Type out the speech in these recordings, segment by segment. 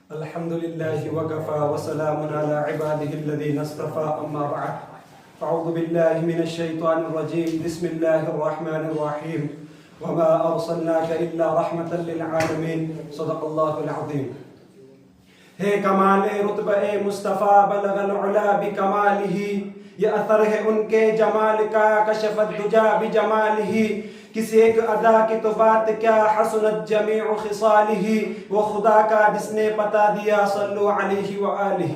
الحمد لله وكفى وسلام على عباده الذين اصطفى أما بعد أعوذ بالله من الشيطان الرجيم بسم الله الرحمن الرحيم وما أرسلناك إلا رحمة للعالمين صدق الله العظيم. ہے کمال رتبہ مصطفیٰ بلغ العلا بکمالہ، یہ اثر ہے ان کے جمال کا کشف الدجا بجمالہ. کسی ایک ادا کی تو بات کیا حسنت جمیع خصالہ، وہ خدا کا جس نے پتا دیا صلو علیہ وآلہ.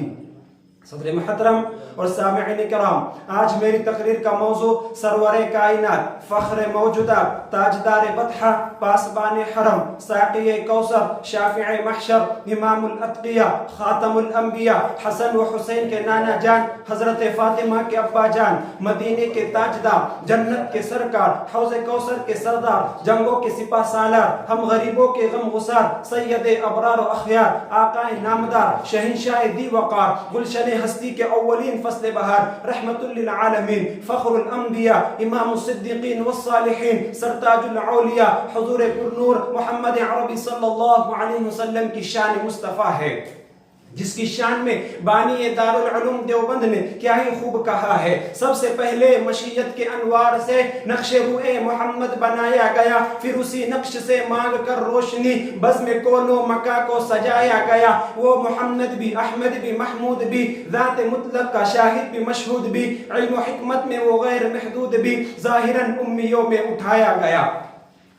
صدر محترم اور سامعین کرام، آج میری تقریر کا موضوع سرور کائنات، فخر موجودہ، تاجدار بطحہ، پاسبان حرم، ساقی کوثر، شافع محشر، امام الاتقیاء، خاتم الانبیاء، حسن و حسین کے نانا جان، حضرت فاطمہ کے ابا جان، مدینے کے تاجدار، جنت کے سرکار، حوض کوثر کے سردار، جنگوں کے سپہ سالار، ہم غریبوں کے غم گسار، سید ابرار و اخیار، آقا نامدار، شہنشاہ دی وقار، گلشن ہستی کے اولین فصل بہار، رحمت للعالمین، فخر الانبیاء، امام الصدیقین والصالحین، سرتاج الاولیاء، حضور پر نور محمد عربی صلی اللہ علیہ وسلم کی شان مصطفیٰ ہے، جس کی شان میں بانی دارالعلوم دیوبند نے کیا ہی خوب کہا ہے. سب سے پہلے مشیت کے انوار سے نقش روئے محمد بنایا گیا، پھر اسی نقش سے مانگ کر روشنی بزم کون و مکا کو سجایا گیا. وہ محمد بھی، احمد بھی، محمود بھی، ذات مطلق کا شاہد بھی، مشہود بھی، علم و حکمت میں وہ غیر محدود بھی، ظاہراً امیوں میں اٹھایا گیا.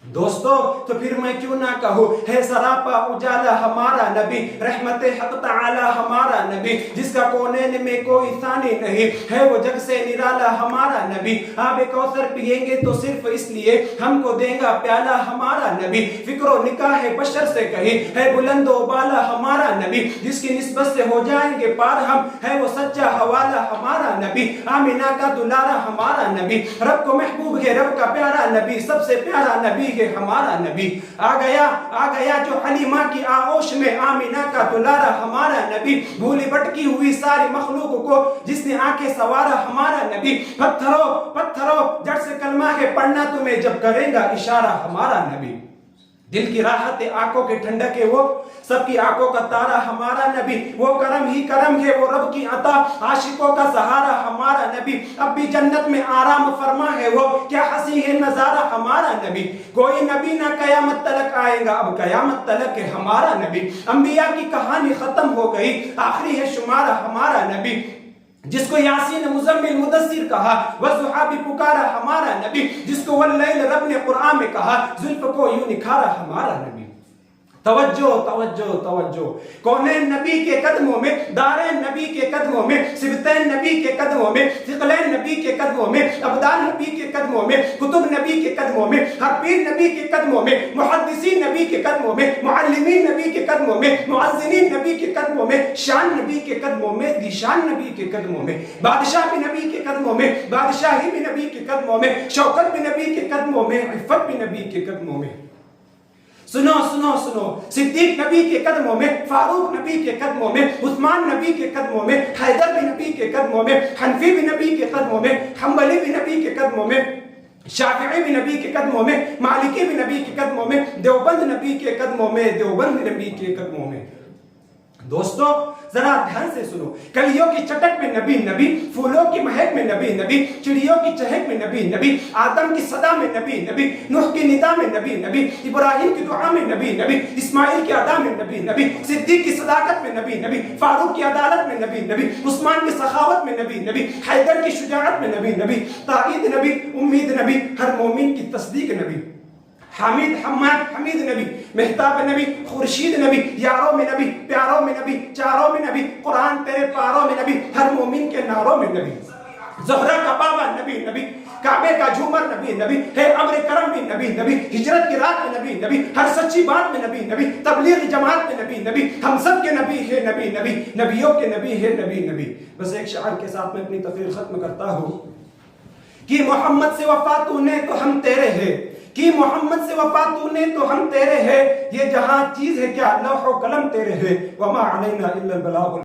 دوستو تو پھر میں کیوں نہ کہوں، ہے سراپا اجالا ہمارا نبی، رحمت حق تعالی ہمارا نبی، جس کا کونین میں کوئی ثانی نہیں، ہے وہ جگ سے نرالا ہمارا نبی. آب کوثر پیئیں گے تو صرف اس لیے ہم کو دیں گا پیالہ ہمارا نبی. فکر و نکاح بشر سے کہیں ہے بلند و بالا ہمارا نبی، جس کی نسبت سے ہو جائیں گے پار ہم، ہے وہ سچا حوالہ ہمارا نبی. آمینہ کا دلارا ہمارا نبی، رب کو محبوب ہے رب کا پیارا نبی، سب سے پیارا نبی ہمارا نبی. آ گیا جو حلیمہ کی آغوش میں، آمینہ کا دلارا ہمارا نبی. بھولی بھٹکی ہوئی ساری مخلوق کو جس نے آنکھیں سوارا ہمارا نبی. پتھروں جڑ سے کلمہ ہے پڑھنا تمہیں جب کرے گا اشارہ ہمارا نبی. دل کی راحت آنکھوں کے ٹھنڈک ہے وہ، سب کی آنکھوں کا تارا ہمارا نبی. وہ کرم ہی کرم ہے، وہ رب کی عطا، عاشقوں کا سہارا ہمارا نبی. اب بھی جنت میں آرام فرما ہے وہ، کیا حسین ہے نظارہ ہمارا نبی. کوئی نبی نہ قیامت تلک آئے گا، اب قیامت تلک ہے ہمارا نبی. انبیاء کی کہانی ختم ہو گئی، آخری ہے شمارہ ہمارا نبی. جس کو یاسین مزمل مدثر کہا، والضحیٰ بھی پکارا ہمارا نبی. جس کو واللیل رب نے قرآن میں کہا، زلف کو یوں نکھارا ہمارا نبی. توجہ توجہ توجہ، کونین نبی کے قدموں میں، دارین نبی کے قدموں میں، سبتین نبی کے قدموں میں، ثقلین نبی کے قدموں میں، ابدال نبی کے قدموں میں، کتب نبی کے قدموں میں، ہر پیر نبی کے قدموں میں، محدثین نبی کے قدموں میں، معلمین نبی کے قدموں میں، معزنین نبی کے قدموں میں، شان نبی کے قدموں میں، ذیشان نبی کے قدموں میں، بادشاہ بھی نبی کے قدموں میں، بادشاہی بھی نبی کے قدموں میں، شوکت بھی نبی کے قدموں میں، عفت بھی نبی کے قدموں میں. سنو سنو سنو، صدیق نبی کے قدموں میں، فاروق نبی کے قدموں میں، عثمان نبی کے قدموں میں، حیدر بھی نبی کے قدموں میں، حنفی بھی نبی کے قدموں میں، حنبلی بھی نبی کے قدموں میں، شافعی بھی نبی کے قدموں میں، مالکی بھی نبی کے قدموں میں، دیوبند نبی کے قدموں میں، دیوبند نبی کے قدموں میں. دوستو ذرا دھیان سے سنو، کلیوں کی چٹک میں نبی نبی، پھولوں کی مہک میں نبی نبی، چڑیوں کی چہک میں نبی نبی، آدم کی صدا میں نبی نبی، نوح کی ندا میں نبی نبی، ابراہیم کی دعا میں نبی نبی، اسماعیل کی ادا میں نبی نبی، صدیق کی صداقت میں نبی نبی، فاروق کی عدالت میں نبی نبی، عثمان کی سخاوت میں نبی نبی، حیدر کی شجاعت میں نبی نبی، تائید نبی، امید نبی، ہر مومن کی تصدیق نبی، حامد حماد حمید نبی، مہتاب نبی، خورشید نبی، یاروں میں نبی، پیاروں میں نبی، چاروں میں نبی، قرآن تیرے پاروں میں نبی، ہر مومن کے ناروں میں نبی. زہرہ کا بابا نبی نبی، کعبے کا جھومر نبی نبی، ہے امر کرم بھی نبی نبی، ہجرت کی رات میں نبی نبی، ہر سچی بات میں نبی نبی، تبلیغ جماعت میں نبی نبی، ہم سب کے نبی ہے نبی نبی، نبیوں کے نبی ہے نبی نبی. بس ایک شعر کے ساتھ میں اپنی تقریر ختم کرتا ہوں کہ محمد سے وفا تو نے تو ہم تیرے ہیں، کہ محمد سے وفا تو نے تو ہم تیرے ہیں، یہ جہاں چیز ہے کیا لوح و قلم تیرے ہیں، وما علینا الا البلاغ.